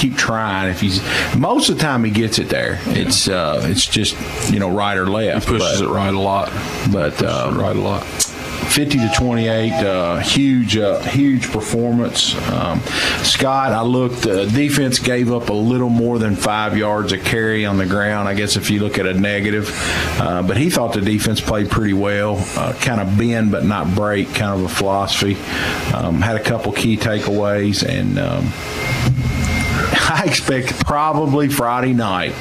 keep trying. If he's most of the time he gets it there. It's just right or left. He pushes it right a lot. But right a lot. 50-28, huge performance. Scott, I looked. Defense gave up a little more than 5 yards a carry on the ground. I guess if you look at a negative, but he thought the defense played pretty well. Kind of bend but not break, kind of a philosophy. Had a couple key takeaways, and I expect probably Friday night.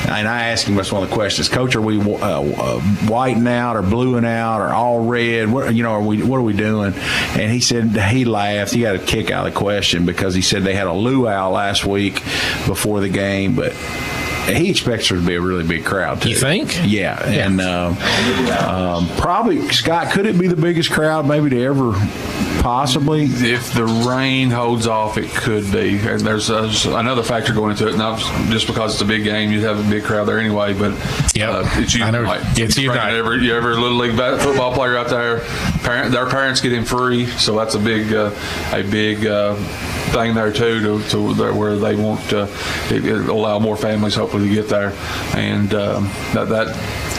And I asked him, that's one of the questions, Coach, are we whiting out or bluing out or all red? What are we doing? And he said, he laughed. He got a kick out of the question because he said they had a luau last week before the game, but he expects there to be a really big crowd, too. You think? Yeah. And probably, Scott, could it be the biggest crowd maybe to ever possibly? If the rain holds off, it could be. And there's another factor going into it. Not just because it's a big game, you'd have a big crowd there anyway, but it's you. It's you. Every little league football player out there, their parents get in free, so that's a big thing there too, to where they won't allow more families hopefully to get there, and that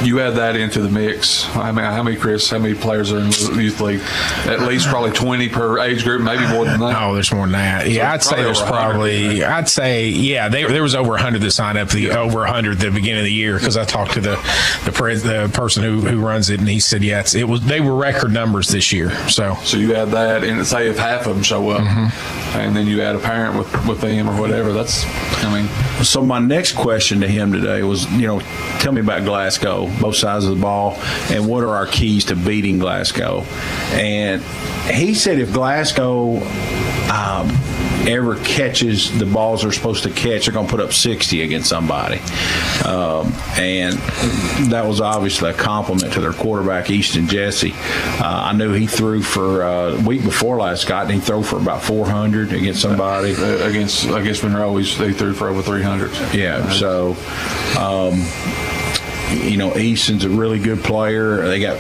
you add that into the mix. I mean, how many players are in the youth league? At least probably 20 per age group, maybe more than that. Oh, there's more than that. Yeah, I'd say there's probably. I'd say there was over 100 that signed up. Over 100 at the beginning of the year, because I talked to the person who runs it, and he said, they were record numbers this year. So you add that, and say if half of them show up, and then you add a parent with them or whatever. So my next question to him today was, tell me about Glasgow, both sides of the ball, and what are our keys to beating Glasgow? And he said if Glasgow ever catches the balls they're supposed to catch, they're going to put up 60 against somebody. And that was obviously a compliment to their quarterback, Easton Jesse. I knew he threw for a week before last, Scott, and he threw for about 400 against somebody. Against Monroe, they threw for over 300. Yeah, so Easton's a really good player. They got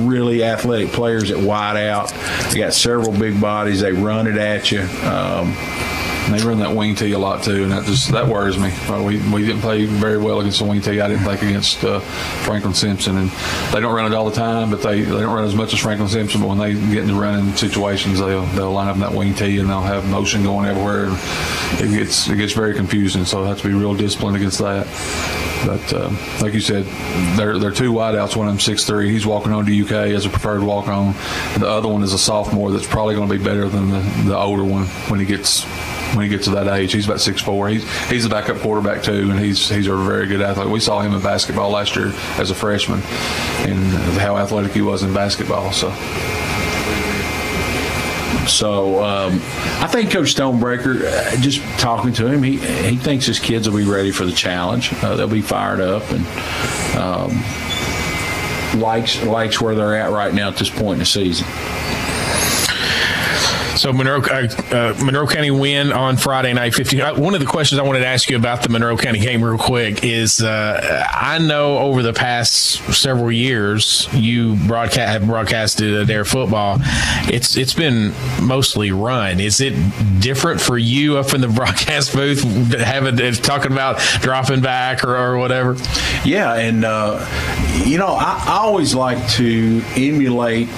really athletic players at wide out. They got several big bodies. They run it at you. They run that wing tee a lot too, and that worries me. We didn't play very well against the wing tee. I didn't think against Franklin Simpson, and they don't run it all the time, but they don't run as much as Franklin Simpson. But when they get into running situations, they'll line up in that wing tee and they'll have motion going everywhere, and it gets very confusing. So I have to be real disciplined against that. But like you said, they're two wideouts. One of them 6'3". He's walking on to UK as a preferred walk-on. The other one is a sophomore that's probably going to be better than the older one when he gets to that age. He's about 6'4". He's a backup quarterback too, and he's a very good athlete. We saw him in basketball last year as a freshman, and how athletic he was in basketball. So I think Coach Stonebreaker, just talking to him, he thinks his kids will be ready for the challenge. They'll be fired up and likes where they're at right now at this point in the season. So Monroe County win on Friday night, 15. One of the questions I wanted to ask you about the Monroe County game real quick is I know over the past several years you have broadcasted Adair football. It's been mostly run. Is it different for you up in the broadcast booth, talking about dropping back or whatever? Yeah, and I always like to emulate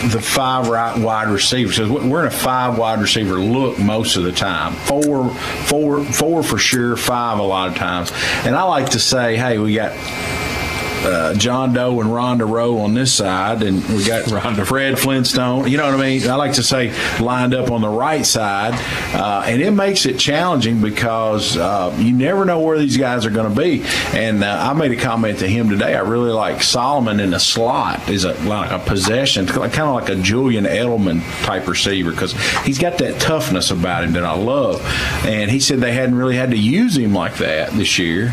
the 5 wide receivers. So we're in a 5 wide receiver look most of the time. Four for sure, 5 a lot of times. And I like to say, hey, we got John Doe and Rhonda Rowe on this side, and we got Fred Flintstone. You know what I mean? I like to say lined up on the right side, and it makes it challenging because you never know where these guys are going to be. And I made a comment to him today. I really like Solomon in the slot is like a possession, kind of like a Julian Edelman type receiver, because he's got that toughness about him that I love. And he said they hadn't really had to use him like that this year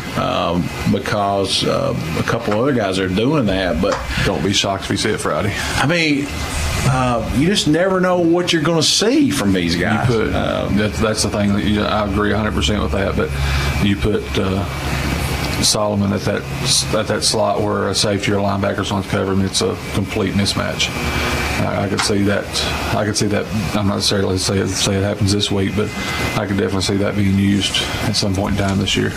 because a couple other guys are doing that. But don't be shocked if we see it Friday. I mean, you just never know what you're going to see from these guys. You put, that's the thing. I agree 100% with that. But you put Solomon at that slot where a safety or a linebacker's on cover him, it's a complete mismatch. I could see that. I could see that. I'm not necessarily say it happens this week, but I could definitely see that being used at some point in time this year.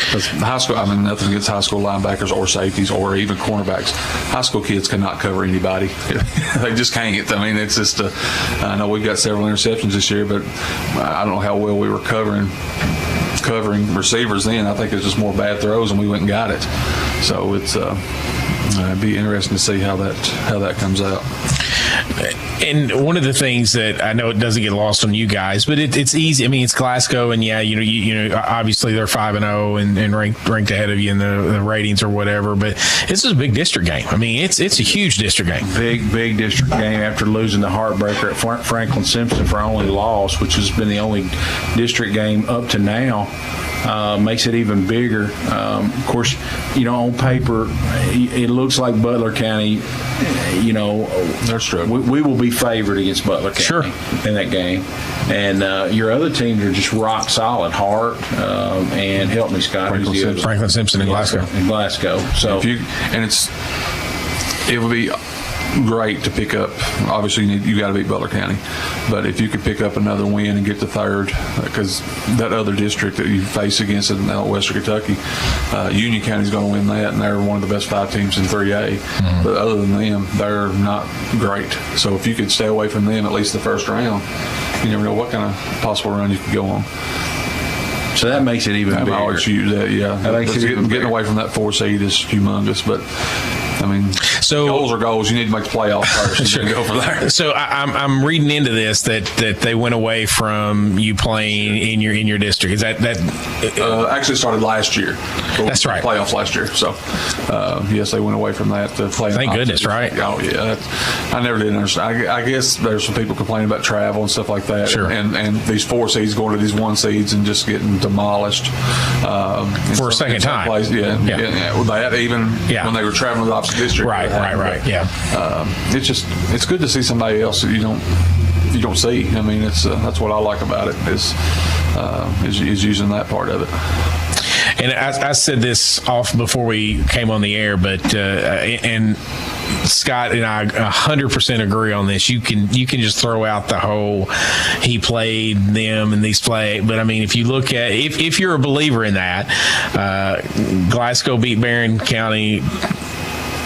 Because high school, I mean, nothing against high school linebackers or safeties or even cornerbacks. High school kids cannot cover anybody. They just can't. I mean, it's just, I know we've got several interceptions this year, but I don't know how well we were covering receivers then. I think it's just more bad throws, and we went and got it. So it'd be interesting to see how that comes out. And one of the things that I know it doesn't get lost on you guys, but it's easy. I mean, it's Glasgow, and yeah, you know, obviously they're 5-0 and ranked ahead of you in the ratings or whatever. But this is a big district game. I mean, it's a huge district game. Big district game after losing the heartbreaker at Franklin Simpson for only loss, which has been the only district game up to now. Makes it even bigger. Of course, you know, on paper, it looks like Butler County, you know, they're struggling. We will be favored against Butler County Sure. in that game. And your other teams are just rock solid. Hart and help me, Scott. Franklin Simpson and Glasgow. In Glasgow. So it would be great to pick up. Obviously, you got to beat Butler County, but if you could pick up another win and get to third, because that other district that you face against in Western Kentucky, Union County is going to win that, and they're one of the best 5 teams in 3A. Mm-hmm. But other than them, they're not great. So if you could stay away from them at least the first round, you never know what kind of possible run you could go on. So that makes it even bigger. I would choose that, yeah. That makes it even getting away from that 4 seed is humongous, but I mean, so goals are goals. You need to make the playoffs first Sure. and then go from there. So I'm reading into this that they went away from you playing in your district. Is that Actually started last year. That's right. Playoffs last year. So, yes, they went away from that to play. Thank goodness, right? Oh, yeah. I never did understand. I guess there's some people complaining about travel and stuff like that. Sure. And these 4 seeds going to these 1 seeds and just getting demolished. For a second time. Places, yeah. Well, that even when they were traveling to the opposite district. Right. Yeah. It's good to see somebody else that you don't see. I mean, that's what I like about it is using that part of it. And I said this off before we came on the air, but and Scott and I 100% agree on this. You can just throw out the whole he played them and these play, but I mean, if you look at if you're a believer in that, Glasgow beat Barron County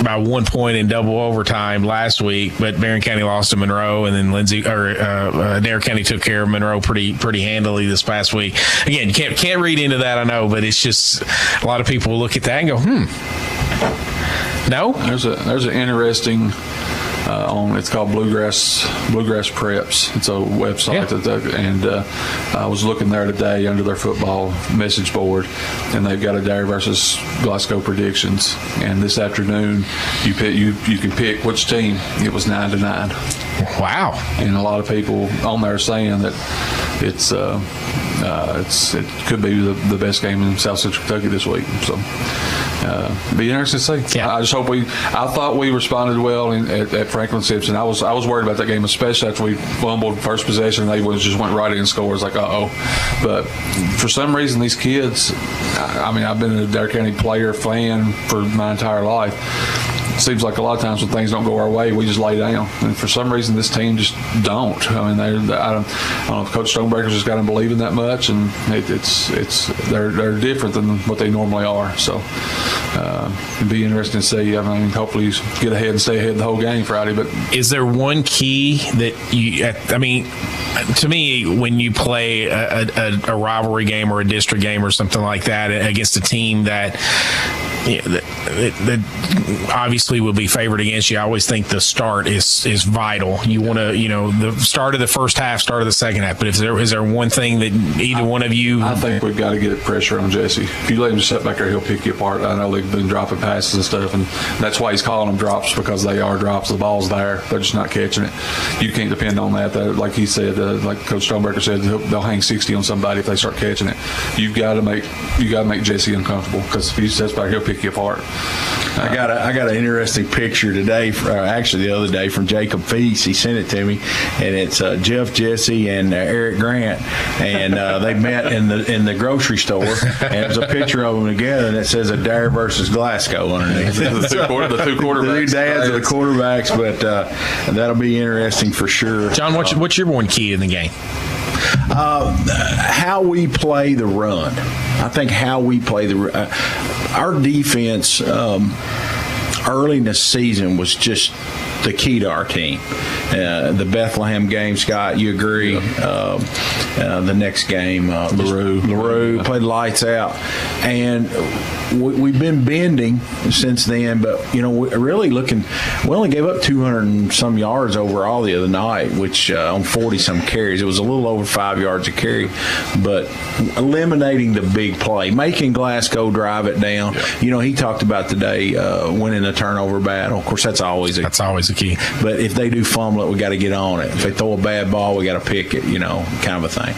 by 1 point in double overtime last week, but Barron County lost to Monroe, and then Adair County took care of Monroe pretty handily this past week. Again, you can't read into that, I know, but it's just a lot of people will look at that and go, No. There's an interesting it's called Bluegrass Preps. It's a website and I was looking there today under their football message board, and they've got Adair versus Glasgow predictions. And this afternoon, you can pick which team. It was 9-9. Wow! And a lot of people on there saying that it could be the best game in South Central Kentucky this week. So. Be interesting to see. Yeah. I just hope I thought we responded well at Franklin Simpson. I was worried about that game, especially after we fumbled first possession. They just went right in and scored. It's like, But for some reason, these kids, I mean, I've been a Adair County player, fan for my entire life. It seems like a lot of times when things don't go our way, we just lay down. And for some reason, this team just don't. I mean, I don't know if Coach Stonebreaker's just got them believing that much, and they're different than what they normally are. So it'd be interesting to see. I mean, hopefully get ahead and stay ahead the whole game Friday. But is there one key that I mean, to me, when you play a rivalry game or a district game or something like that against a team that obviously will be favored against you, I always think the start is vital. You want to, the start of the first half, start of the second half. But is there one thing that either one of you? I think we've got to get pressure on Jesse. If you let him just sit back there, he'll pick you apart. I know they've been dropping passes and stuff, and that's why he's calling them drops, because they are drops. The ball's there. They're just not catching it. You can't depend on that. Like he said, like Coach Stonebreaker said, they'll hang 60 on somebody if they start catching it. You got to make Jesse uncomfortable, because if he sits back, he'll pick pick you apart. I got an interesting picture today, actually the other day, from Jacob Feast. He sent it to me, and it's Jeff Jesse and Eric Grant, and they met in the grocery store, and there's a picture of them together, and it says Adair versus Glasgow underneath. the two quarterbacks. The two dads of the quarterbacks, but that'll be interesting for sure. John, what's your one key in the game? How we play the run. I think how we play our defense early in the season was just the key to our team. The Bethlehem game, Scott, you agree? The next game, LaRue played lights out, and we've been bending since then. But we're really looking. We only gave up 200 and some yards overall the other night, which on 40 some carries, it was a little over 5 yards a carry. But eliminating the big play, making Glasgow drive it down. He talked about today winning a turnover battle. Of course, that's always a key. But if they do fumble it, we got to get on it. If they throw a bad ball, we got to pick it. Kind of a thing.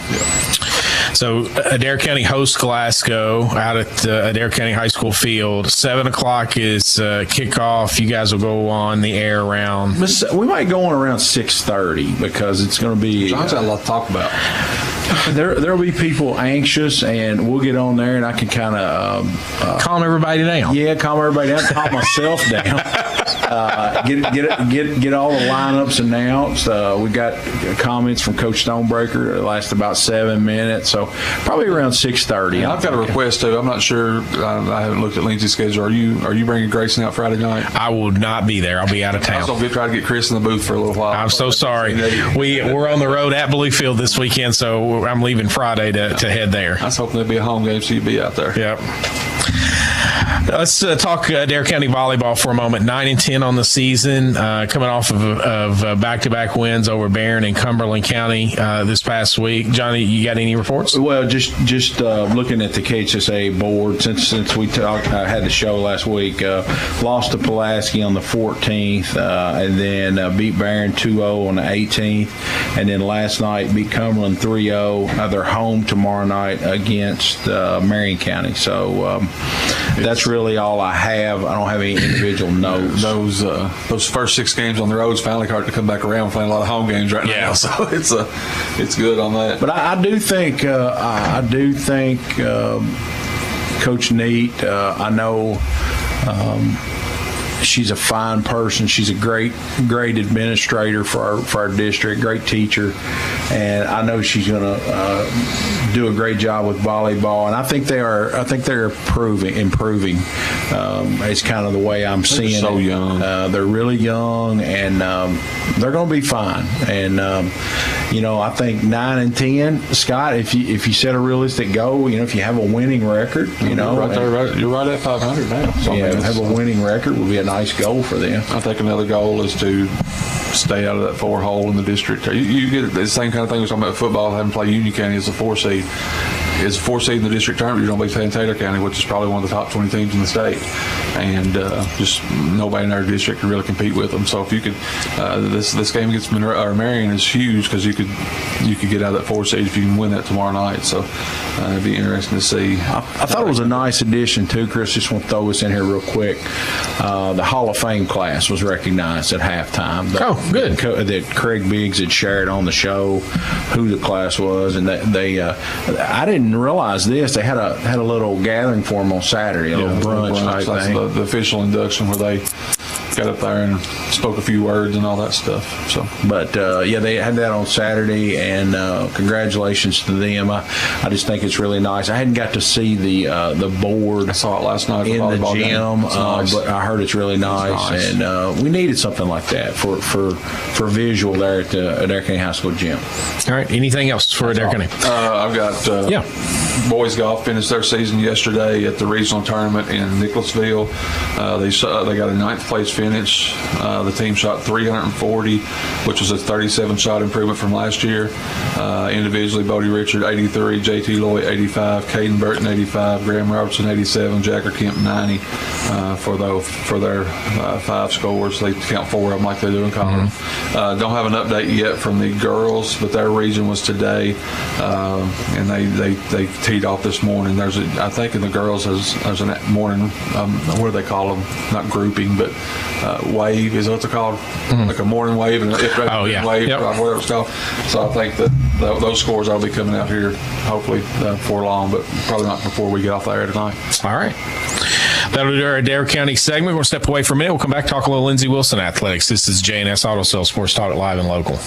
So Adair County hosts Glasgow out at Adair County High School field. 7:00 is kickoff. You guys will go on the air around. We might go on around 6:30 because it's going to be. John's got a lot to talk about. There'll be people anxious, and we'll get on there, and I can kind of calm everybody down. Yeah, calm everybody down. Calm myself down. Get all the lineups announced. We got comments from Coach Stonebreaker. It lasts about 7 minutes, so probably around 6:30. I've got a request too. I'm not sure. I haven't looked at Lindsay's schedule. Are you bringing Grayson out Friday night? I will not be there. I'll be out of town. I was going to try to get Chris in the booth for a little while. I'm so sorry. We're on the road at Bluefield this weekend, so I'm leaving Friday to head there. I was hoping there'd be a home game, so you'd be out there. Yep. Let's talk Adair County volleyball for a moment. 9-10 on the season, coming off of back-to-back wins over Barron and Cumberland County this past week. Johnny, you got any reports? Well, just looking at the KHSA board since we had the show last week, lost to Pulaski on the 14th, and then beat Barron 2-0 on the 18th, and then last night beat Cumberland 3-0. They're home tomorrow night against Marion County. So that's really all I have. I don't have any individual notes. Those first 6 games on the road is finally hard to come back around. We're playing a lot of home games right now, so it's good on that. But I do think Coach Neat. I know. She's a fine person. She's a great administrator for our district, great teacher, and I know she's going to do a great job with volleyball. And I think they're improving. It's kind of the way I'm seeing it. So young. They're really young, and they're going to be fine. And I think 9-10, Scott. If you set a realistic goal, if you have a winning record, you're right at 500 now. So have a winning record would be a nice goal for them. I think another goal is to stay out of that 4 hole in the district. You get the same kind of thing we're talking about football, having played Union County as a 4 seed. As a 4 seed in the district tournament, you're going to be playing Taylor County, which is probably one of the top 20 teams in the state, and just nobody in our district can really compete with them. So if you could, this game against Marion is huge because you could get out of that 4 seed if you can win that tomorrow night. So it'd be interesting to see. I thought it was a nice addition too, Chris. Just want to throw this in here real quick. The Hall of Fame class was recognized at halftime. Good. That Craig Biggs had shared on the show who the class was, and they I didn't realize this. They had a little gathering for them on Saturday, a little brunch type That's thing. the official induction where they got up there and spoke a few words and all that stuff. So, but they had that on Saturday, and congratulations to them. I just think it's really nice. I hadn't got to see the board. I saw it last night in the gym, nice. but I heard it's really nice. And we needed something like that for visual there at the Adair County High School gym. All right. Anything else for Adair County? I've got boys golf finished their season yesterday at the regional tournament in Nicholasville. They got a 9th place finish percentage. The team shot 340, which was a 37-shot improvement from last year. Individually, Bodie Richard, 83, JT Lloyd, 85, Caden Burton, 85, Graham Robertson, 87, Jacker Kemp, 90 for their 5 scores. They count 4 of them like they do in college. Don't have an update yet from the girls, but their region was today, and they teed off this morning. I think in the girls there's a morning, what do they call them? Not grouping, but wave is what they're called, like a morning wave and wave, Yep. whatever it's called. So I think that those scores will be coming out here hopefully before long, but probably not before we get off the air tonight. All right. That'll do our Adair County segment. We're going to step away for a minute. We'll come back, talk a little Lindsey Wilson athletics. This is J&S Auto Sales Sports Talk Live and Local.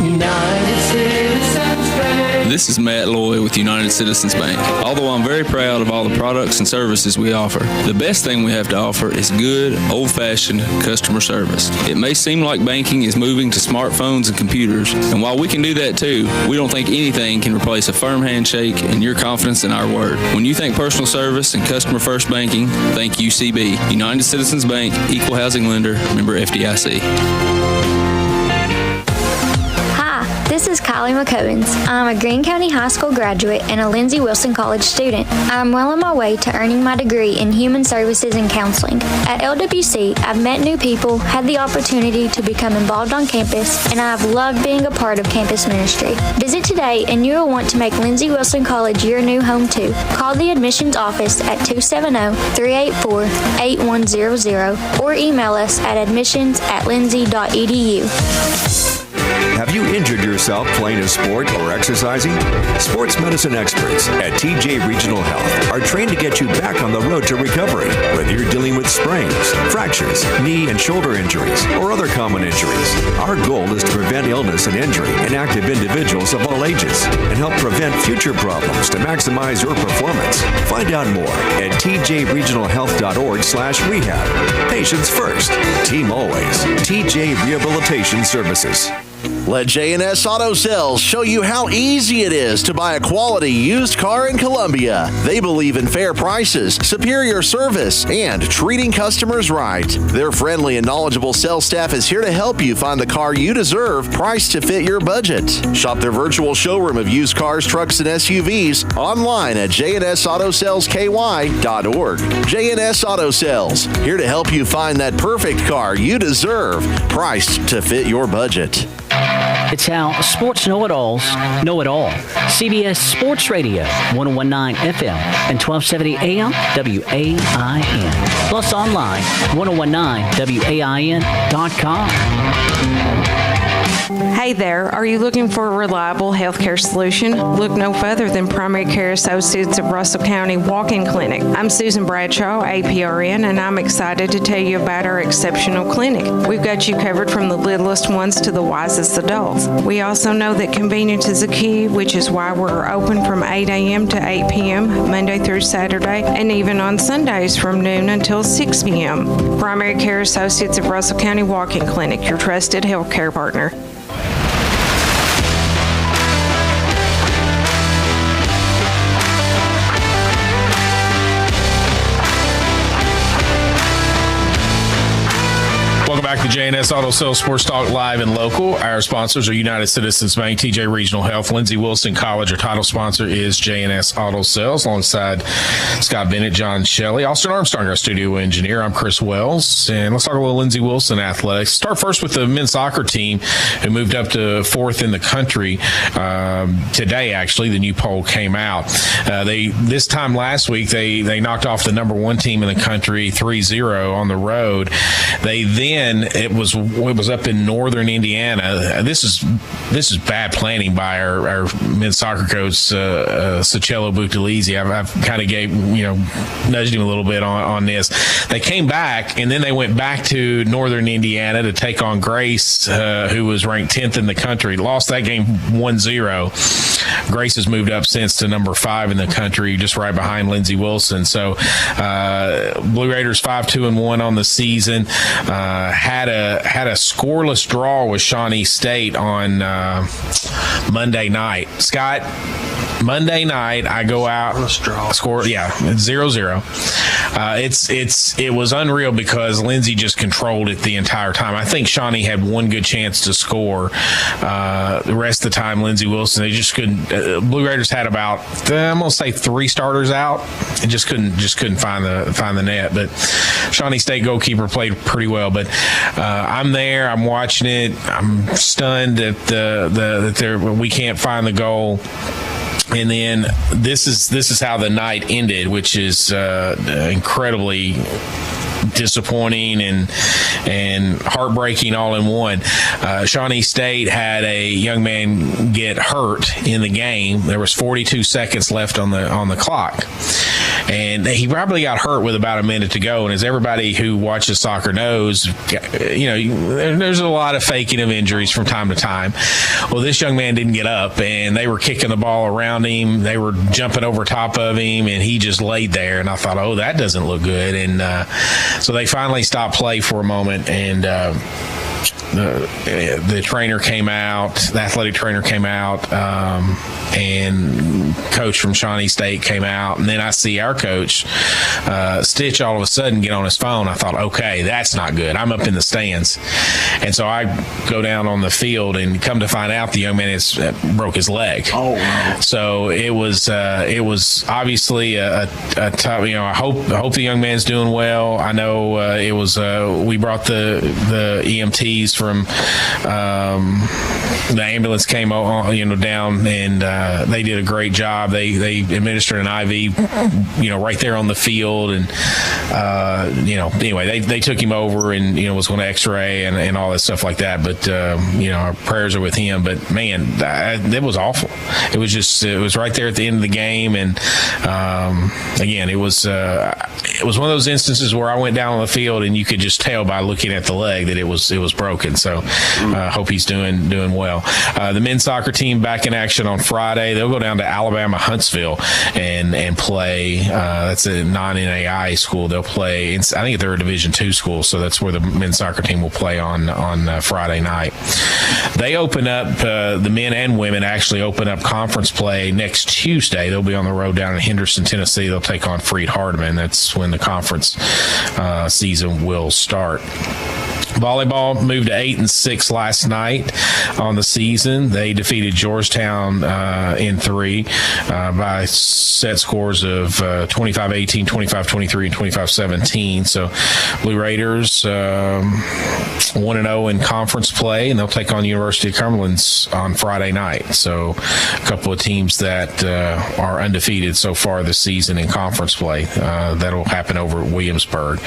United Citizens Bank. This is Matt Lloyd with United Citizens Bank. Although I'm very proud of all the products and services we offer, the best thing we have to offer is good, old-fashioned customer service. It may seem like banking is moving to smartphones and computers, and while we can do that too, we don't think anything can replace a firm handshake and your confidence in our word. When you think personal service and customer-first banking, think UCB. United Citizens Bank, Equal Housing Lender, member FDIC. This is Kylie McCovens. I'm a Greene County High School graduate and a Lindsey Wilson College student. I'm well on my way to earning my degree in Human Services and Counseling. At LWC, I've met new people, had the opportunity to become involved on campus, and I've loved being a part of campus ministry. Visit today and you will want to make Lindsey Wilson College your new home too. Call the admissions office at 270-384-8100 or email us at admissions@lindsey.edu. Have you injured yourself playing a sport or exercising? Sports medicine experts at TJ Regional Health are trained to get you back on the road to recovery. Whether you're dealing with sprains, fractures, knee and shoulder injuries, or other common injuries, our goal is to prevent illness and injury in active individuals of all ages and help prevent future problems to maximize your performance. Find out more at tjregionalhealth.org/rehab. Patients first, team always. TJ Rehabilitation Services. Let J&S Auto Sales show you how easy it is to buy a quality used car in Columbia. They believe in fair prices, superior service, and treating customers right. Their friendly and knowledgeable sales staff is here to help you find the car you deserve, priced to fit your budget. Shop their virtual showroom of used cars, trucks, and SUVs online at jnsautosalesky.org. J&S Auto Sales, here to help you find that perfect car you deserve, priced to fit your budget. It's how sports know-it-alls know it all. CBS Sports Radio, 101.9 FM and 1270 AM WAIN. Plus online, 1019WAIN.com. Hey there, are you looking for a reliable healthcare solution? Look no further than Primary Care Associates of Russell County Walk-In Clinic. I'm Susan Bradshaw, APRN, and I'm excited to tell you about our exceptional clinic. We've got you covered from the littlest ones to the wisest adults. We also know that convenience is a key, which is why we're open from 8 a.m. to 8 p.m., Monday through Saturday, and even on Sundays from noon until 6 p.m. Primary Care Associates of Russell County Walk-In Clinic, your trusted healthcare partner. Welcome back to J&S Auto Sales Sports Talk Live and Local. Our sponsors are United Citizens Bank, TJ Regional Health, Lindsey Wilson College. Our title sponsor is J&S Auto Sales, alongside Scott Bennett, John Shelley, Austin Armstrong, our studio engineer. I'm Chris Wells, and let's talk a little Lindsey Wilson athletics. Start first with the men's soccer team, who moved up to 4th in the country today. Actually, the new poll came out. This time last week they knocked off the number 1 team in the country 3-0 on the road. They then it was up in northern Indiana. This is bad planning by our men's soccer coach Sicelo Butalizi. I've kind of nudged him a little bit on this. They came back and then they went back to northern Indiana to take on Grace, who was ranked 10th in the country. Lost that game 1-0. Grace has moved up since to number 5 in the country, just right behind Lindsey Wilson. So Blue Raiders 5-2-1 on the season. Had a scoreless draw with Shawnee State on Monday night. Scott, Monday night, I go out, score, 0-0. It was unreal because Lindsay just controlled it the entire time. I think Shawnee had one good chance to score. The rest of the time, Lindsay Wilson, they just couldn't. Blue Raiders had about, I'm gonna say 3 starters out, and just couldn't find the net. But Shawnee State goalkeeper played pretty well. But I'm there, I'm watching it, I'm stunned that we can't find the goal. And then this is how the night ended, which is incredibly disappointing and heartbreaking all in one. Shawnee State had a young man get hurt in the game. There was 42 seconds left on the clock, and he probably got hurt with about a minute to go. And as everybody who watches soccer knows, there's a lot of faking of injuries from time to time. Well, this young man didn't get up, and they were kicking the ball around him. They were jumping over top of him, and he just laid there. And I thought, oh, that doesn't look good. And so they finally stopped play for a moment, and the trainer came out, the athletic trainer came out, and coach from Shawnee State came out, and then I see our coach, Stitch, all of a sudden get on his phone. I thought, okay, that's not good. I'm up in the stands. And so I go down on the field and come to find out the young man broke his leg. Oh, wow. So it was obviously a tough, I hope the young man's doing well. I know it was, we brought the EMTs from the ambulance came down, and they did a great job. They administered an IV right there on the field, and anyway they took him over and was going to x-ray and all that stuff like that. But our prayers are with him. But man, it was awful. It was right there at the end of the game, and again it was one of those instances where I went down on the field and you could just tell by looking at the leg that it was broken. So hope he's doing well. The men's soccer team back in action on Friday. They'll go down to Alabama Huntsville and play. That's a non-NAI school. They'll play. I think they're a Division II school, so that's where the men's soccer team will play on Friday night. They open up. The men and women actually open up conference play next Tuesday. They'll be on the road down in Henderson, Tennessee. They'll take on Freed-Hardeman. That's when the conference season will start. Volleyball moved to 8-6 last night on the season. They defeated Georgetown in 3 by set scores of 25-18, 25-23, and 25-17. So Blue Raiders 1-0 in conference play, and they'll take on University of Cumberland on Friday night. So a couple of teams that are undefeated so far this season in conference play. That'll happen over at Williamsburg.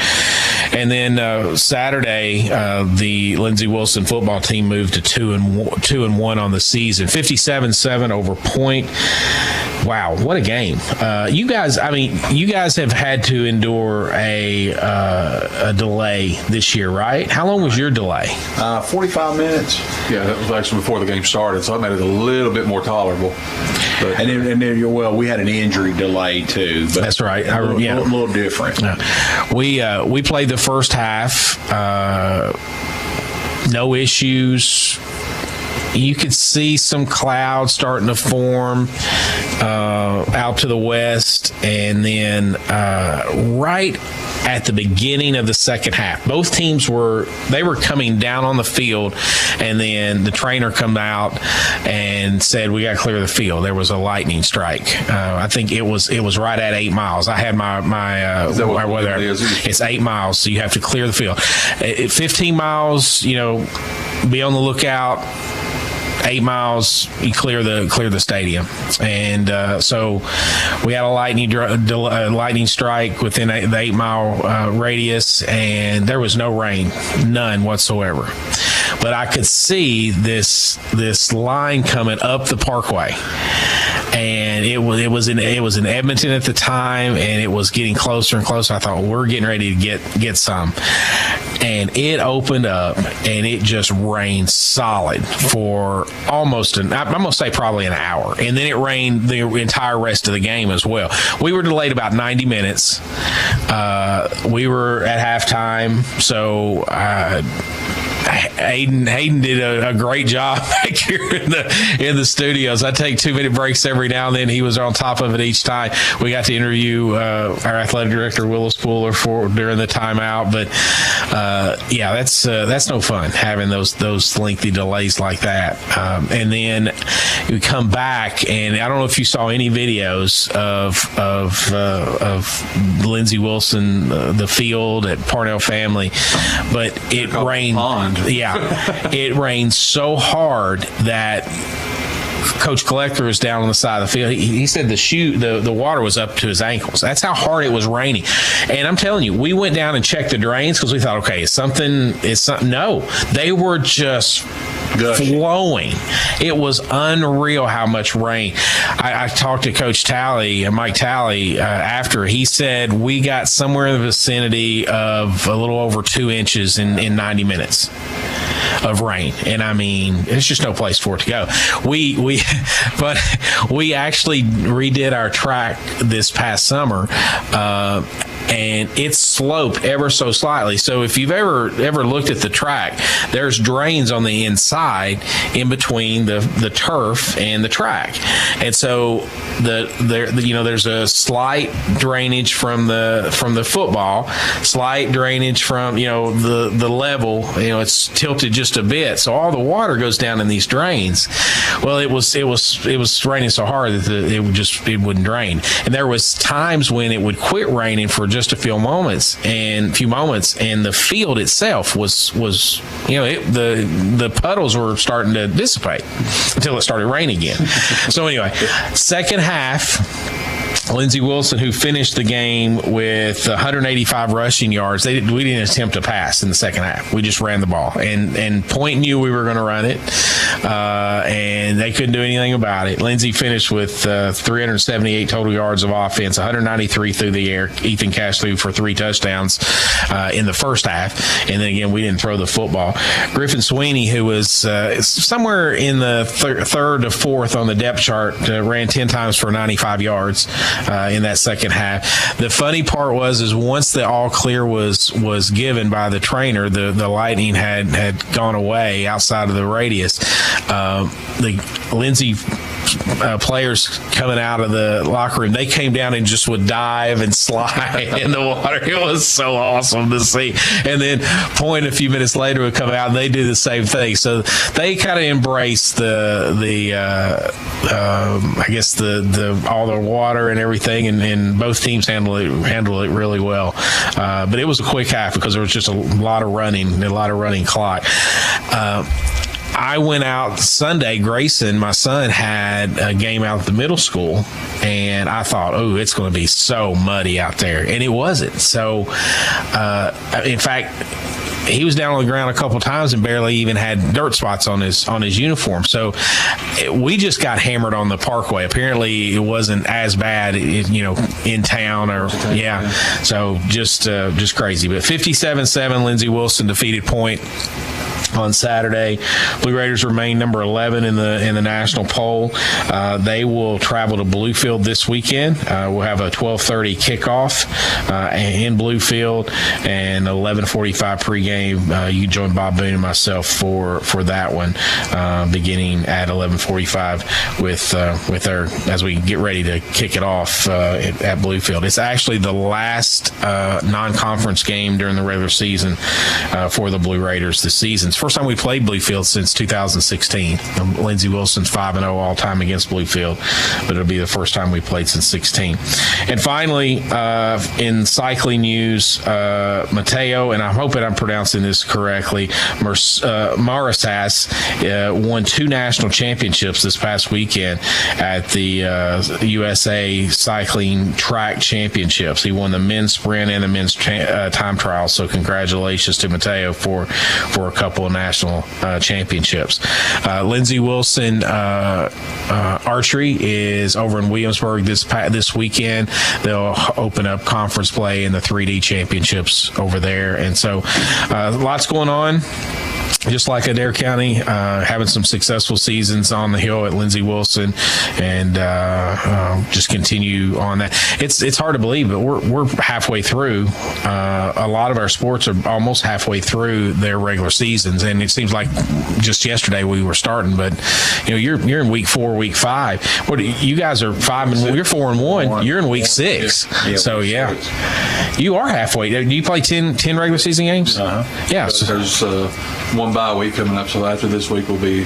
And then Saturday, the Lindsey Wilson football team moved to 2-1 on the season, 57-7 over Point. Wow, what a game! You guys have had to endure a delay this year, right? How long was your delay? 45 minutes. Yeah, that was actually before the game started, so that made it a little bit more tolerable. But, and then, we had an injury delay too. But that's right. A little different. We played the first half. No issues. You could see some clouds starting to form out to the west, and then right at the beginning of the second half, both teams were coming down on the field, and then the trainer come out and said, "We got to clear the field." There was a lightning strike. I think it was right at 8 miles. I had my weather. It's 8 miles, so you have to clear the field. At 15 miles, be on the lookout. 8 miles, you clear the stadium, and so we had a lightning strike within the 8 mile radius, and there was no rain, none whatsoever. But I could see this line coming up the parkway. And it was in Edmonton at the time, and it was getting closer and closer. I thought, we're getting ready to get some, and it opened up, and it just rained solid for I'm going to say probably an hour, and then it rained the entire rest of the game as well. We were delayed about 90 minutes. We were at halftime, so Hayden did a great job back here in the studios. I take 2-minute breaks every now and then. He was on top of it each time. We got to interview our athletic director Willis Pooler during the timeout. But that's no fun having those lengthy delays like that. And then we come back, and I don't know if you saw any videos of Lindsey Wilson, the field at Parnell Family, but it rained. Yeah, it rained so hard that Coach Collector was down on the side of the field. He said the water was up to his ankles. That's how hard it was raining. And I'm telling you, we went down and checked the drains because we thought, okay, it's something. No, they were just flowing. It was unreal how much rain. I talked to Coach Talley, Mike Talley, after. He said we got somewhere in the vicinity of a little over 2 inches in 90 minutes of rain. And I mean, there's just no place for it to go. But we actually redid our track this past summer, and it's sloped ever so slightly. So if you've ever looked at the track, there's drains on the inside in between the turf and the track. And so there's a slight drainage from the football, slight drainage from the level. It's tilted just a bit, so all the water goes down in these drains. Well, it was raining so hard that it wouldn't drain, and there was times when it would quit raining for just a few moments, and the field itself was the puddles were starting to dissipate until it started raining again. So anyway, second half, Lindsey Wilson, who finished the game with 185 rushing yards, we didn't attempt to pass in the second half. We just ran the ball, and Point knew we were going to run it, and they couldn't do anything about it. Lindsey finished with 378 total yards of offense, 193 through the air. Ethan Cash threw for 3 touchdowns in the first half, and then again we didn't throw the football. Griffin Sweeney, who was somewhere in the third to fourth on the depth chart, ran 10 times for 95 yards. In that second half. The funny part was once the all clear was given by the trainer, the lightning had gone away outside of the radius. The Lindsey players coming out of the locker room, they came down and just would dive and slide in the water. It was so awesome to see. And then Point a few minutes later would come out and they do the same thing. So they kind of embrace the all the water and everything, and both teams handle it really well. But it was a quick half because there was just a lot of running clock. I went out Sunday. Grayson, my son, had a game out at the middle school, and I thought, it's going to be so muddy out there, and it wasn't. So, in fact, he was down on the ground a couple times and barely even had dirt spots on his uniform. So we just got hammered on the parkway. Apparently, it wasn't as bad, in town or yeah. So just crazy. But 57-7, Lindsey Wilson defeated Point on Saturday. Blue Raiders remain number 11 in the national poll. They will travel to Bluefield this weekend. We'll have a 12:30 kickoff in Bluefield and 11:45 pregame. You can join Bob Boone and myself for that one, beginning at 11:45 with our as we get ready to kick it off at Bluefield. It's actually the last non-conference game during the regular season for the Blue Raiders this season. First time we played Bluefield since 2016. Lindsey Wilson's 5-0 all time against Bluefield, but it'll be the first time we played since 16. And finally, in cycling news, Mateo, and I'm hoping I'm pronouncing this correctly, Marisas won 2 national championships this past weekend at the USA Cycling Track Championships. He won the men's sprint and the men's time trial. So congratulations to Mateo for a couple of national championships. Lindsey Wilson archery is over in Williamsburg this weekend. They'll open up conference play in the 3D championships over there, and so lots going on. Just like Adair County, having some successful seasons on the hill at Lindsey Wilson, and just continue on that. It's hard to believe, but we're halfway through. A lot of our sports are almost halfway through their regular seasons, games, and it seems like just yesterday we were starting. But you're in week 4, week 5. What you guys are 5 and you're 4 and 1. You're in week 6. So you are halfway. Do you play 10 regular season games? Yeah. So there's one bye week coming up, so after this week we'll be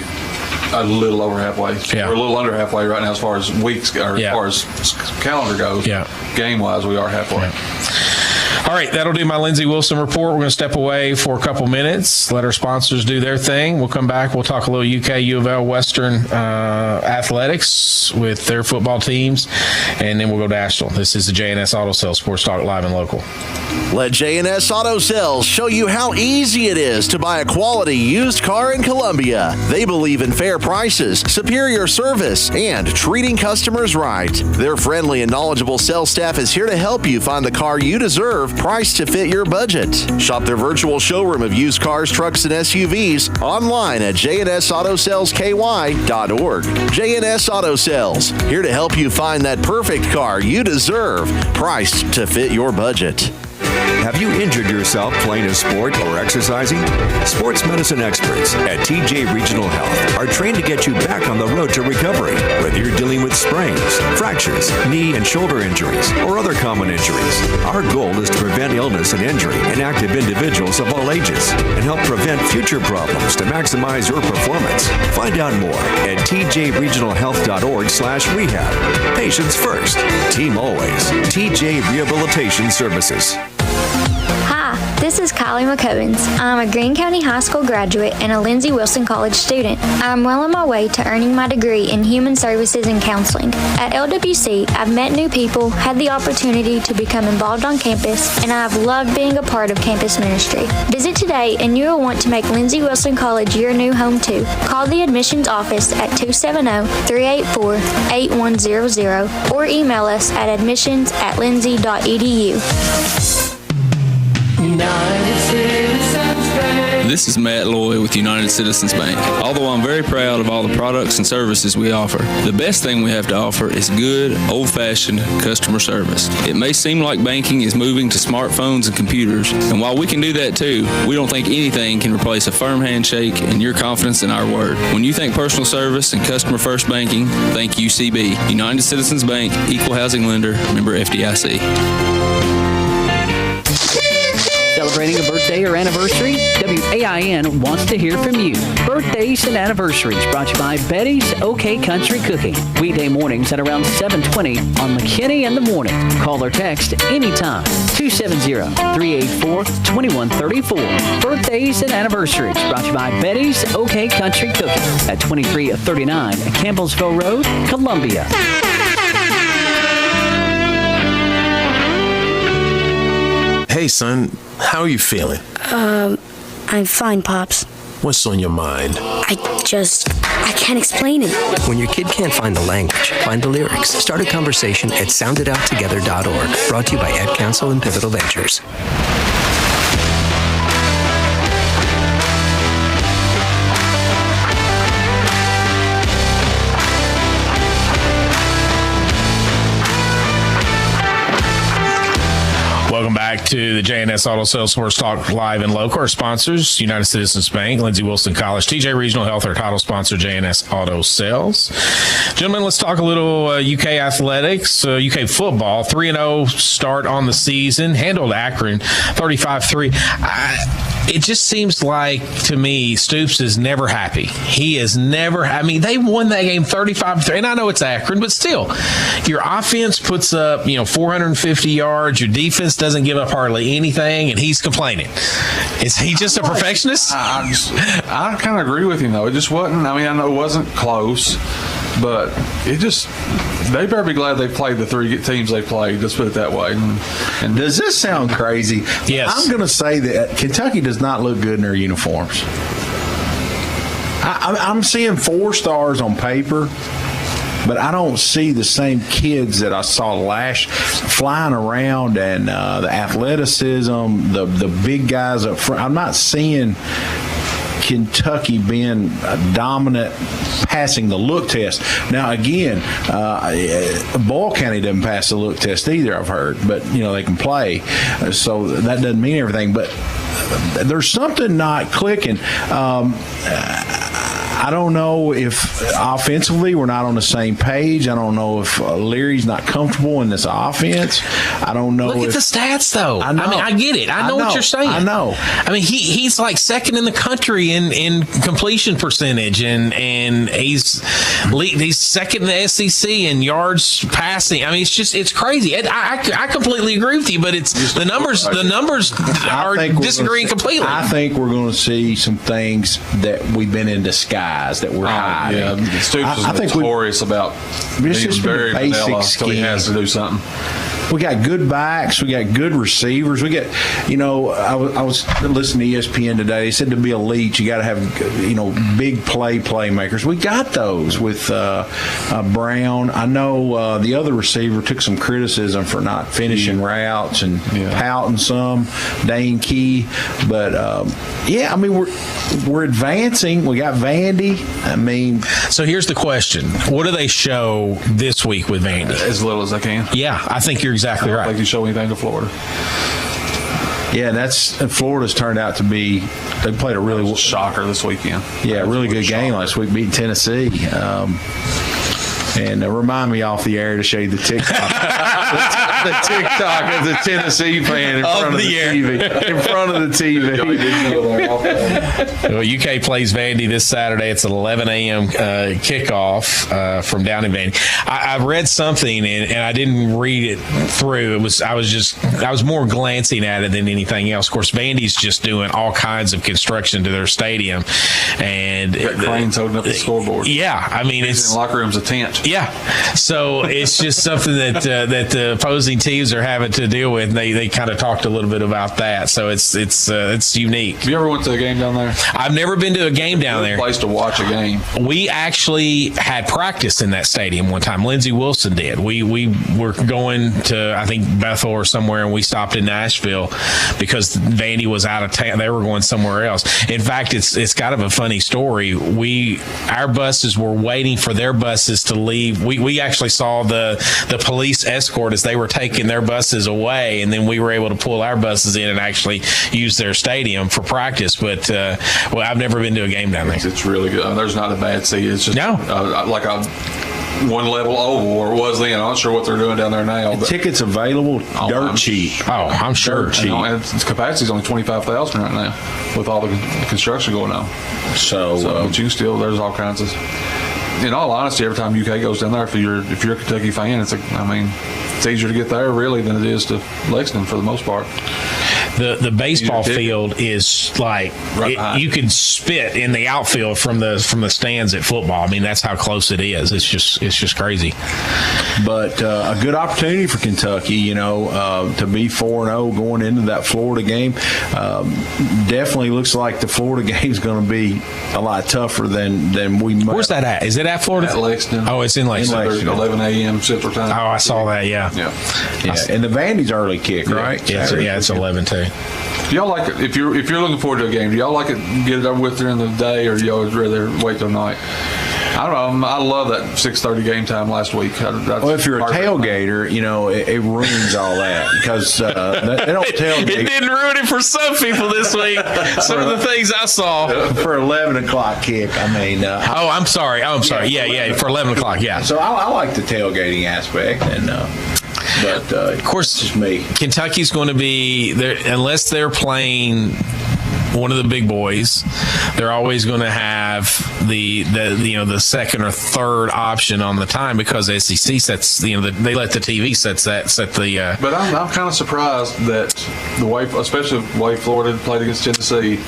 a little over halfway. Yeah. We're a little under halfway right now as far as weeks or as far as calendar goes. Yeah. Game wise, we are halfway. All right, that'll do my Lindsey Wilson report. We're going to step away for a couple minutes, let our sponsors do their thing. We'll come back. We'll talk a little UK, U of L, Western athletics with their football teams, and then we'll go to Asheville. This is the J&S Auto Sales Sports Talk Live and Local. Let J&S Auto Sales show you how easy it is to buy a quality used car in Columbia. They believe in fair prices, superior service, and treating customers right. Their friendly and knowledgeable sales staff is here to help you find the car you deserve, priced to fit your budget. Shop their virtual showroom of used cars, trucks, and SUVs online at jnsautosales.ky.org. J&S Auto Sales, here to help you find that perfect car you deserve, priced to fit your budget. Have you injured yourself playing a sport or exercising? Sports medicine experts at TJ Regional Health are trained to get you back on the road to recovery, whether you're dealing with sprains, fractures, knee and shoulder injuries, or other common injuries. Our goal is to prevent illness and injury in active individuals of all ages and help prevent future problems to maximize your performance. Find out more at tjregionalhealth.org/rehab. Patients first, team always. TJ Rehabilitation Services. Hi, this is Kylie McCovens. I'm a Greene County High School graduate and a Lindsey Wilson College student. I'm well on my way to earning my degree in Human Services and Counseling. At LWC, I've met new people, had the opportunity to become involved on campus, and I've loved being a part of campus ministry. Visit today and you will want to make Lindsey Wilson College your new home too. Call the admissions office at 270-384-8100 or email us at admissions@lindsey.edu. United Citizens Bank. This is Matt Loy with United Citizens Bank. Although I'm very proud of all the products and services we offer, the best thing we have to offer is good, old-fashioned customer service. It may seem like banking is moving to smartphones and computers, and while we can do that too, we don't think anything can replace a firm handshake and your confidence in our word. When you think personal service and customer-first banking, think UCB. United Citizens Bank, Equal Housing Lender, member FDIC. Celebrating a birthday or anniversary? WAIN wants to hear from you. Birthdays and anniversaries brought to you by Betty's OK Country Cooking. Weekday mornings at around 7:20 on McKinney in the Morning. Call or text anytime. 270-384-2134. Birthdays and anniversaries brought to you by Betty's OK Country Cooking at 2339 Campbellsville Road, Columbia. Hey, son, how are you feeling? I'm fine, Pops. What's on your mind? I can't explain it. When your kid can't find the language, find the lyrics. Start a conversation at sounditouttogether.org. Brought to you by Ad Council and Pivotal Ventures. Welcome back to the J&S Auto Sales Sports Talk Live and Local. Our sponsors, United Citizens Bank, Lindsey Wilson College, TJ Regional Health, our title sponsor, J&S Auto Sales. Gentlemen, let's talk a little UK athletics, UK football. 3-0 start on the season, handled Akron 35-3. It just seems like, to me, Stoops is never happy. He is never, they won that game 35-3, and I know it's Akron, but still, your offense puts up, 450 yards, your defense doesn't give up hardly anything, and he's complaining. Is he just a perfectionist? I kind of agree with him, though. It just wasn't, I know it wasn't close, but they better be glad they played the three teams they played, let's put it that way. And does this sound crazy? Yes. I'm going to say that Kentucky does not look good in their uniforms. I'm seeing 4 stars on paper, but I don't see the same kids that I saw last flying around and the athleticism, the big guys up front. I'm not seeing Kentucky being dominant, passing the look test. Now, again, Boyle County doesn't pass the look test either, I've heard, but, they can play. So that doesn't mean everything. But there's something not clicking. I don't know if offensively we're not on the same page. I don't know if Leary's not comfortable in this offense. I don't know. Look at the stats, though. I mean, I get it. I know what you're saying. I know. I mean, he's like second in the country in completion percentage, and he's second in the SEC in yards passing. I mean, it's crazy. I completely agree with you, but it's the numbers. The numbers are disagreeing completely. I think we're going to see some things that we've been in disguise that we're hiding. Yeah, Stoops is notorious about being very vanilla until he has to do something. We got good backs. We got good receivers. We got, I was listening to ESPN today. They said to be elite, you got to have, big playmakers. We got those with Brown. I know the other receiver took some criticism for not finishing routes and pouting some, Dane Key. But, I mean, we're advancing. We got Vandy. I mean. So here's the question. What do they show this week with Vandy? As little as they can. Yeah, I think you're exactly right. I don't think you show anything to Florida. Yeah, Florida's turned out to be. They played a really shocker this weekend. Yeah, really good game last week, beating Tennessee. And remind me off the air to show you the TikTok. the TikTok of the Tennessee fan in front of the TV. In front of the TV. Well, UK plays Vandy this Saturday. It's an 11 a.m. kickoff from down in Vandy. I read something and I didn't read it through. I was more glancing at it than anything else. Of course, Vandy's just doing all kinds of construction to their stadium, and cranes holding up the scoreboard. Yeah, I mean, it's in the locker room's a tent. Yeah, so it's just something that the opposing teams are having to deal with. And they kind of talked a little bit about that, so it's unique. Have you ever went to a game down there? I've never been to a game down there. Place to watch a game. We actually had practice in that stadium one time. Lindsey Wilson did. We were going to, I think, Bethel or somewhere, and we stopped in Nashville because Vandy was out of town. They were going somewhere else. In fact, it's kind of a funny story. Our buses were waiting for their buses to leave. We actually saw the police escort as they were taking their buses away, and then we were able to pull our buses in and actually use their stadium for practice. But I've never been to a game down there. It's really good. There's not a bad seat. It's just like a one level oval, or it was then. I'm not sure what they're doing down there now. But tickets available, dirt cheap. Oh, I'm sure cheap. And its capacity is only 25,000 right now with all the construction going on. So but you can still, there's all kinds of. In all honesty, every time UK goes down there, if you're a Kentucky fan, it's easier to get there really than it is to Lexington for the most part. The baseball field is like you can spit in the outfield from the stands at football. I mean, that's how close it is. It's just crazy. But a good opportunity for Kentucky, to be 4-0 going into that Florida game. Definitely looks like the Florida game is going to be a lot tougher than we might. Where's that at? Is it at Florida? At Lexington. Oh, it's in Lexington. 11 a.m. Central Time. Oh, I saw that. Yeah. And the Vandy's early kick, right? Yeah, it's 11 too. Do y'all like it if you're looking forward to a game? Do y'all like it get it over with during the day, or do y'all rather wait till night? I don't know. I love that 6:30 game time last week. Well, if you're a tailgater, it ruins all that because they don't tailgate. It didn't ruin it for some people this week. Some of the things I saw for 11 o'clock kick. I mean, I'm sorry. Yeah, for 11 o'clock. Yeah. So I like the tailgating aspect, and but of course, just me. Kentucky's going to be there unless they're playing one of the big boys. They're always going to have the second or third option on the time because the SEC sets they let the TV set the. But I'm kind of surprised that especially the way Florida played against Tennessee,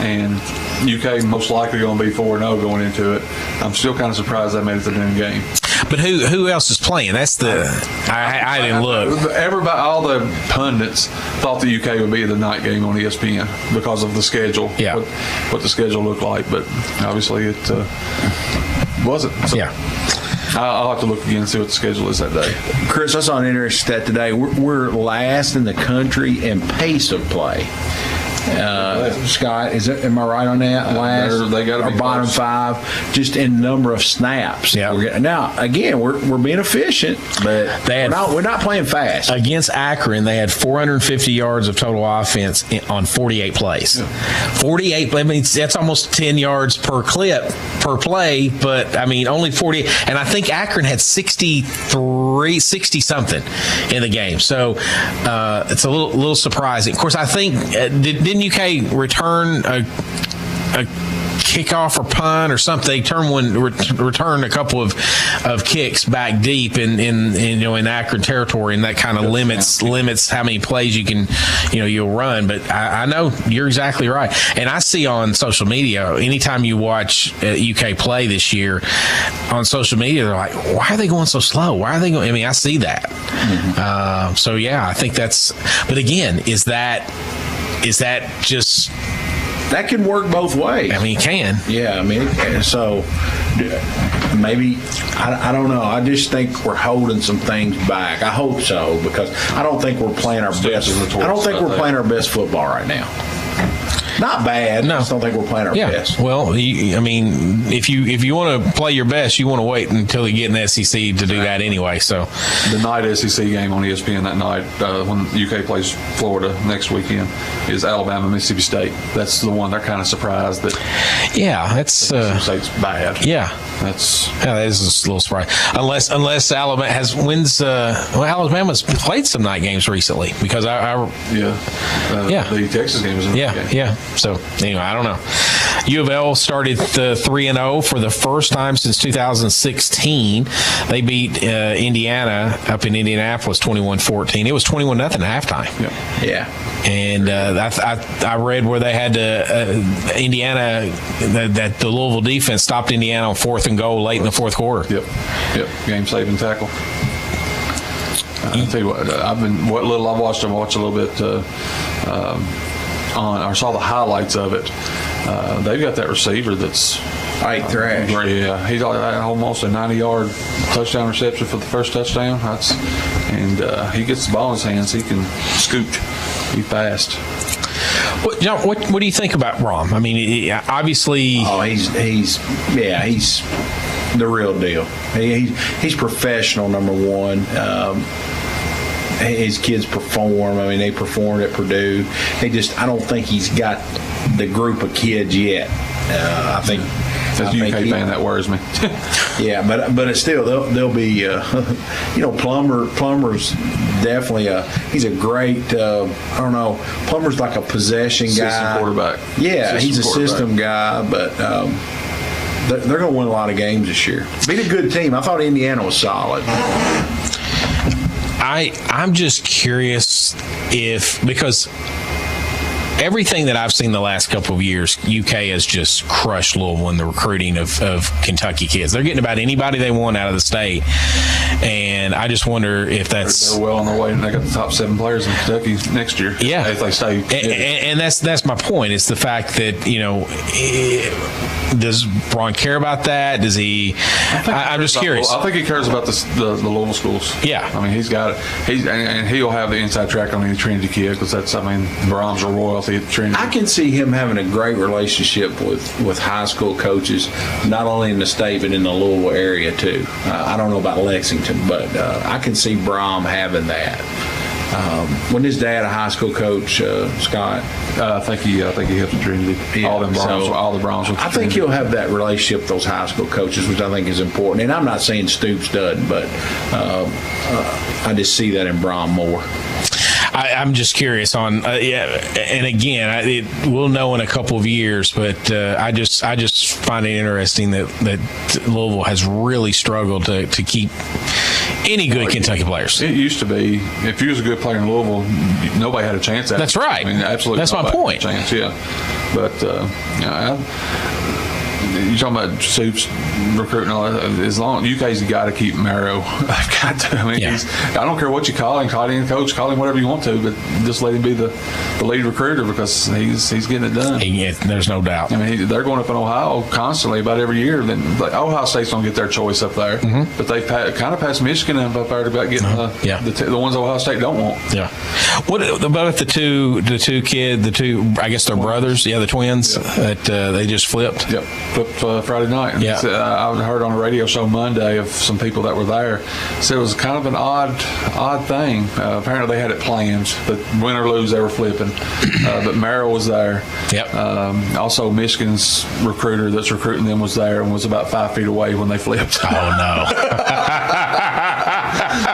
and UK most likely going to be 4-0 going into it. I'm still kind of surprised they made it to the end game. But who else is playing? That's I didn't look. Everybody, all the pundits thought the UK would be the night game on ESPN because of the schedule. Yeah. What the schedule looked like, but obviously it wasn't. So yeah. I'll have to look again and see what the schedule is that day. Chris, I saw an interesting stat today. We're last in the country in pace of play. Scott, am I right on that? Last, they gotta be or bottom close. 5, just in number of snaps. Yeah. Now, again, we're being efficient, but we're not playing fast. Against Akron, they had 450 yards of total offense on 48 plays. 48, I mean, that's almost 10 yards per clip per play, but I mean, only 40. And I think Akron had 60 something in the game. So it's a little surprising. Of course, I think, didn't UK return a kickoff or punt or something? They returned a couple of kicks back deep in Akron territory, and that kind of limits how many plays you can you'll run. But I know you're exactly right, and I see on social media anytime you watch UK play this year on social media, they're like, why are they going so slow? Why are they going? I mean, I see that. Mm-hmm. So yeah, I think that's. But again, is that just? That can work both ways. I mean, it can. Yeah, I mean, so maybe, I don't know. I just think we're holding some things back. I hope so, because I don't think we're playing our best. I don't think we're playing our best football right now. Not bad. No. I just don't think we're playing our best. Well, I mean, if you want to play your best, you want to wait until you get in the SEC to do that anyway. So the night SEC game on ESPN that night when UK plays Florida next weekend is Alabama Mississippi State. That's the one they're kind of surprised that. Yeah, that's Mississippi State's bad. Yeah, that is a little surprise. Unless Alabama wins. Alabama's played some night games recently because the Texas game was in the game. Yeah. So anyway, I don't know. U of L started 3-0 for the first time since 2016. They beat Indiana up in Indianapolis 21-14. It was 21-0 at halftime. Yeah. And I read where they had to Indiana that the Louisville defense stopped Indiana on 4th and goal late in the fourth quarter. Yep. Game saving tackle. I'll tell you what little I've watched, I watched a little bit I saw the highlights of it. They've got that receiver that's thrash. Yeah, he's almost a 90-yard touchdown reception for the first touchdown. He gets the ball in his hands. He can scoot. He's fast. What do you think about Brom? I mean, obviously. Oh, he's the real deal. He's professional, number one. His kids perform. I mean, they performed at Purdue. I don't think he's got the group of kids yet. I think. As a UK fan, that worries me. Yeah, but it's still they'll be. Plummer's definitely he's a great. I don't know. Plummer's like a possession guy. System quarterback. Yeah, he's a system guy, but. They're going to win a lot of games this year. Beat a good team. I thought Indiana was solid. I'm just curious because everything that I've seen the last couple of years, UK has just crushed Louisville in the recruiting of Kentucky kids. They're getting about anybody they want out of the state, and I just wonder if they're well on their way. And they got the top 7 players in Kentucky next year. Yeah, if they stay. And that's my point. It's the fact that does Braun care about that? Does he? I'm just curious. I think he cares about the Louisville schools. Yeah, I mean he's got it. And he'll have the inside track on any Trinity kid because Brahms are royalty at Trinity. I can see him having a great relationship with high school coaches, not only in the state but in the Louisville area too. I don't know about Lexington, but I can see Brahm having that. Wasn't his dad a high school coach, Scott? I think he helped at Trinity. Yeah, all the Brahms. I think he'll have that relationship with those high school coaches, which I think is important. And I'm not saying Stoops doesn't, but I just see that in Brahm more. I'm just curious on, and again, we'll know in a couple of years, but I just find it interesting that Louisville has really struggled to keep any good Kentucky players. It used to be, if you was a good player in Louisville, nobody had a chance at it. That's right. I mean, absolutely. That's my point. Chance, yeah. But you're talking about Soup's recruiting, all that, as long UK's got to keep Marrow. I've got to. I mean, I don't care what you call him coach, call him whatever you want to, but just let him be the lead recruiter because he's getting it done. There's no doubt. I mean, they're going up in Ohio constantly about every year. Then Ohio State's going to get their choice up there, but they kind of passed Michigan up there about getting the ones Ohio State don't want. Yeah. What about the two I guess they're brothers, the twins that they just flipped? Yep, flipped Friday night. Yeah. I heard on a radio show Monday of some people that were there. So it was kind of an odd thing. Apparently they had it planned, but win or lose, they were flipping. But Merrill was there. Yep. Also, Michigan's recruiter that's recruiting them was there and was about 5 feet away when they flipped. Oh, no.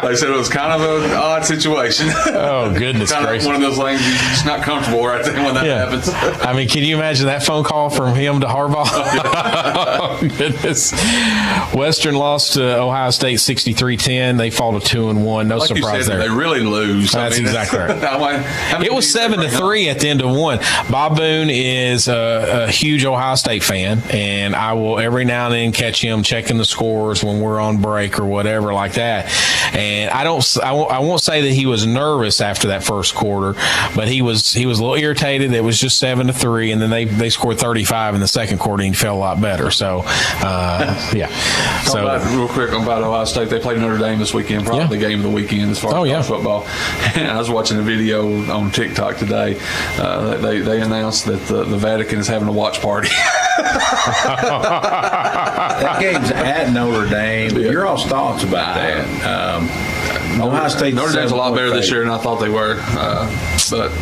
They said it was kind of an odd situation. Oh, goodness kind gracious. of one of those things you're just not comfortable right there when that happens. I mean, can you imagine that phone call from him to Harbaugh? Oh, goodness. Western lost to Ohio State 63-10. They fall to 2-1. No surprise there. They really lose. That's exactly right. It was 7-3 at the end of one. Bob Boone is a huge Ohio State fan, and I will every now and then catch him checking the scores when we're on break or whatever like that. And I won't say that he was nervous after that first quarter, but he was a little irritated. It was just 7-3, and then they scored 35 in the second quarter, and he felt a lot better. So, real quick about Ohio State, they played Notre Dame this weekend, probably the game of the weekend as far as college football. And I was watching a video on TikTok today. They announced that the Vatican is having a watch party. That game's at Notre Dame. Your all's thoughts about that? Ohio State. Notre Dame's a lot better this year than I thought they were, but.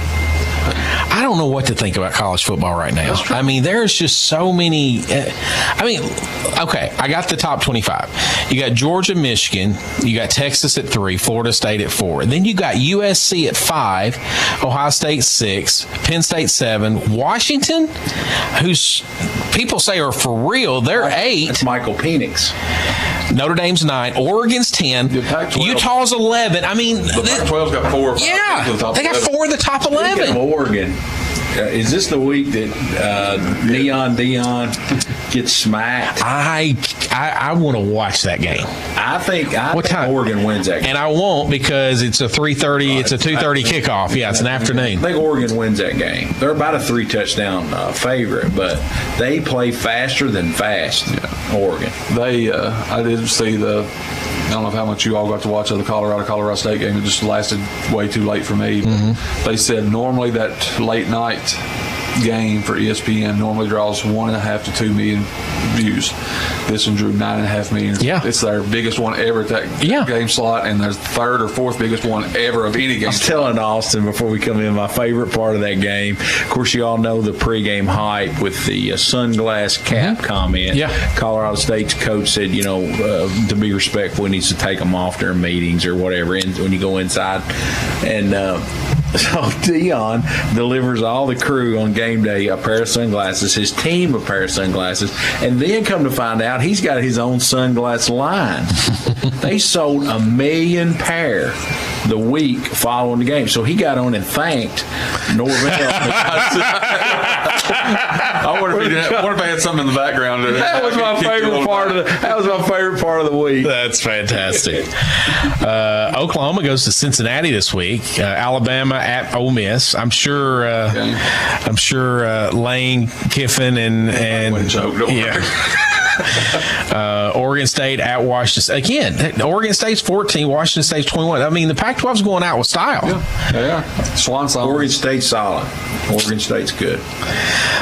I don't know what to think about college football right now. I mean, there's just so many. Okay, I got the top 25. You got Georgia, Michigan. You got Texas at 3, Florida State at 4. Then you got USC at 5, Ohio State 6, Penn State 7, Washington, who's people say are for real. They're 8. That's Michael Penix. Notre Dame's 9, Oregon's 10, Utah's 11. I mean, the Pac-12's got 4 or 5. Yeah, they got 4 of the top 11. Speaking of Oregon, is this the week that Neon Dion gets smacked? I want to watch that game. I think Oregon wins that game. And I won't because it's a 3:30. It's a 2:30 kickoff. Yeah, it's an afternoon. I think Oregon wins that game. They're about a 3-touchdown favorite, but they play faster than fast. Oregon. I did see I don't know how much you all got to watch of the Colorado State game. It just lasted way too late for me. They said normally that late night game for ESPN normally draws 1.5 to 2 million views. This one drew 9.5 million. Yeah. It's their biggest one ever at that game slot, and their third or fourth biggest one ever of any game. I was telling Austin before we come in, my favorite part of that game, of course, you all know the pregame hype with the sunglass cap comment. Yeah. Colorado State's coach said, to be respectful, he needs to take them off during meetings or whatever when you go inside. And so Dion delivers all the crew on game day a pair of sunglasses, his team a pair of sunglasses, and then come to find out he's got his own sunglass line. They sold 1 million pair the week following the game. So he got on and thanked Norvell. I wonder if I had something in the background. That was my favorite part of the week. That's fantastic. Oklahoma goes to Cincinnati this week. Alabama at Ole Miss. I'm sure Lane Kiffin and Oregon State at Washington State. Again, Oregon State's 14, Washington State's 21. I mean, the Pac-12's going out with style. Yeah. Swan song. Oregon State's solid. Oregon State's good.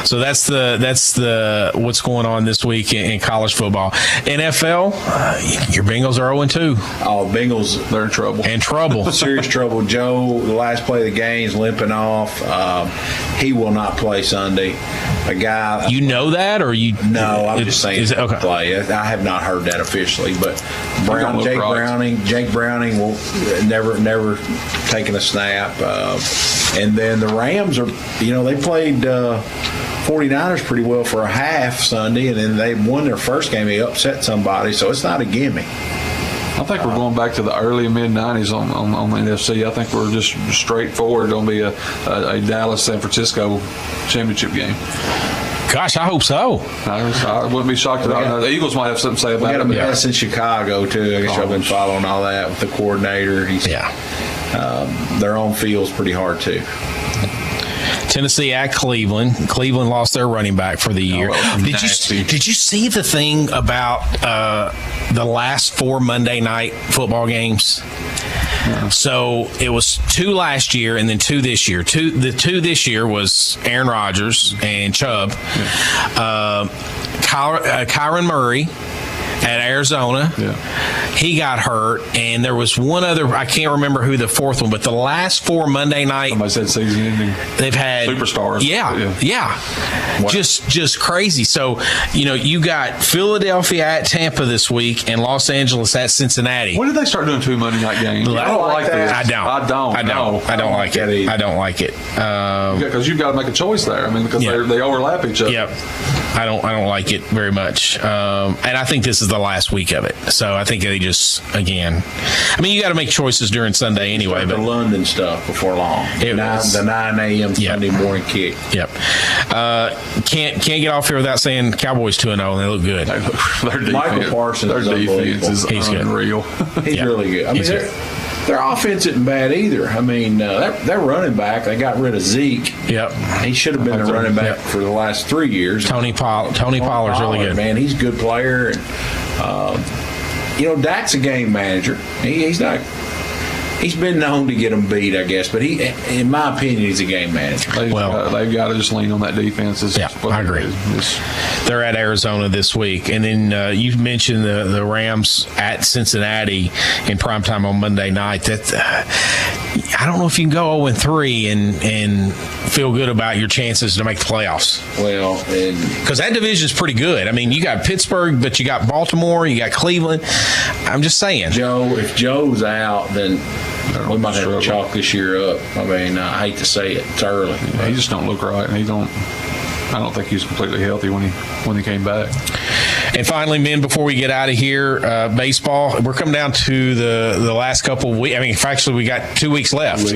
So that's the what's going on this week in college football. NFL, your Bengals are 0-2. Oh, Bengals, they're in trouble. Serious trouble. Joe, the last play of the game, is limping off. He will not play Sunday. A guy. You know that, or you? No, I'm just saying. Is it, okay. Play. I have not heard that officially, but Jake Browning will never taking a snap. And then the Rams are, they played 49ers pretty well for a half Sunday, and then they won their first game. They upset somebody, so it's not a gimme. I think we're going back to the early mid-'90s on the NFC. I think we're just straightforward. Going to be a Dallas-San Francisco championship game. Gosh, I hope so. I wouldn't be shocked at all. The Eagles might have something to say We about got a it. mess in Chicago too. I guess y'all been following all that with the coordinator. Their own field's pretty hard too. Tennessee at Cleveland. Cleveland lost their running back for the year. Did you see the thing about the last 4 Monday night football games? Yeah. So it was 2 last year and then 2 this year. The 2 this year was Aaron Rodgers and Chubb. Kyron Murray at Arizona. He got hurt, and there was one other, I can't remember who the fourth one, but the last 4 Monday night. Somebody said season ending. They've had superstars. Yeah. Wow. Just crazy. So, you got Philadelphia at Tampa this week and Los Angeles at Cincinnati. When did they start doing 2 Monday night games? I don't like this. I don't like it. I don't like it. Because you've got to make a choice there. I mean, because they overlap each other. Yep. I don't like it very much. And I think this is the last week of it. So I think they just, again, you got to make choices during Sunday anyway. But the London stuff before long. The 9 a.m. Sunday morning kick. Yep. Can't get off here without saying Cowboys 2-0, and they look good. Their defense, Michael Parsons, their defense is unreal. He's really good. Their offense isn't bad either. Their running back, they got rid of Zeke. Yep. He should have been the running back for the last 3 years. Tony Pollard's really good. Man, he's a good player. And, Dak's a game manager. He's not. He's been known to get them beat, I guess, but in my opinion, he's a game manager. They've got to just lean on that defense. I agree. They're at Arizona this week, and then you mentioned the Rams at Cincinnati in primetime on Monday night. That I don't know if you can go 0-3 and feel good about your chances to make the playoffs. Well, because that division's pretty good. You got Pittsburgh, but you got Baltimore, you got Cleveland. I'm just saying, if Joe's out, then we might have to chalk this year up. I hate to say it. It's early. He just don't look right. I don't think he was completely healthy when he came back. And finally, men, before we get out of here, baseball, we're coming down to the last couple of weeks. Actually, we got 2 weeks left.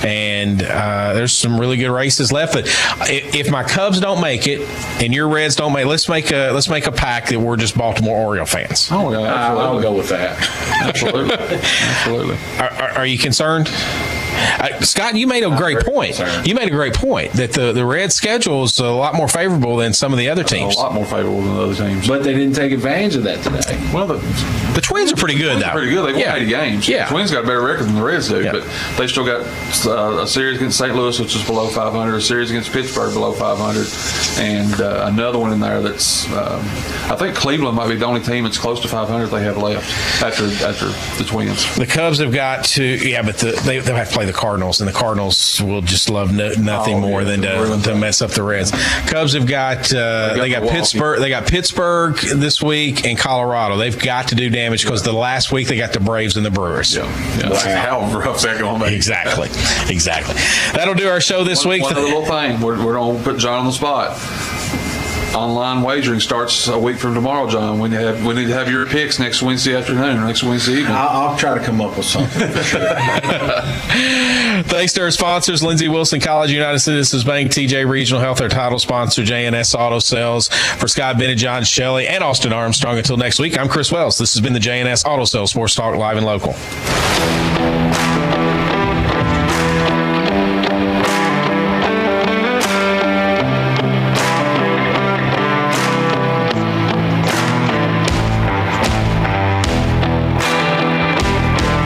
And there's some really good races left. But if my Cubs don't make it and your Reds don't make it, let's make a pact that we're just Baltimore Oriole fans. Oh, yeah, absolutely. I'll go with that. Absolutely. Are you concerned? Scott, you made a great point. You made a great point that the Reds' schedule is a lot more favorable than some of the other teams. A lot more favorable than the other teams. But they didn't take advantage of that today. Well, the Twins are pretty good, though. Pretty good. They won 80 games. Yeah. The Twins got a better record than the Reds do, but they still got a series against St. Louis, which is below 500, a series against Pittsburgh below 500, and another one in there that's, I think Cleveland might be the only team that's close to 500 they have left after the Twins. The Cubs have got to, but they'll have to play the Cardinals, and the Cardinals will just love nothing more than to mess up the Reds. Cubs have got they got Pittsburgh. They got Pittsburgh this week and Colorado. They've got to do damage because the last week they got the Braves and the Brewers. Wow. How rough that going to be? Exactly. That'll do our show this week. One other little thing. We're going to put John on the spot. Online wagering starts a week from tomorrow, John. We need to have your picks next Wednesday afternoon or next Wednesday evening. I'll try to come up with something for sure. Thanks to our sponsors, Lindsey Wilson College, United Citizens Bank, TJ Regional Health, our title sponsor, JNS Auto Sales. For Scott Bennett, John Shelley, and Austin Armstrong, until next week, I'm Chris Wells. This has been the JNS Auto Sales Sports Talk Live and Local.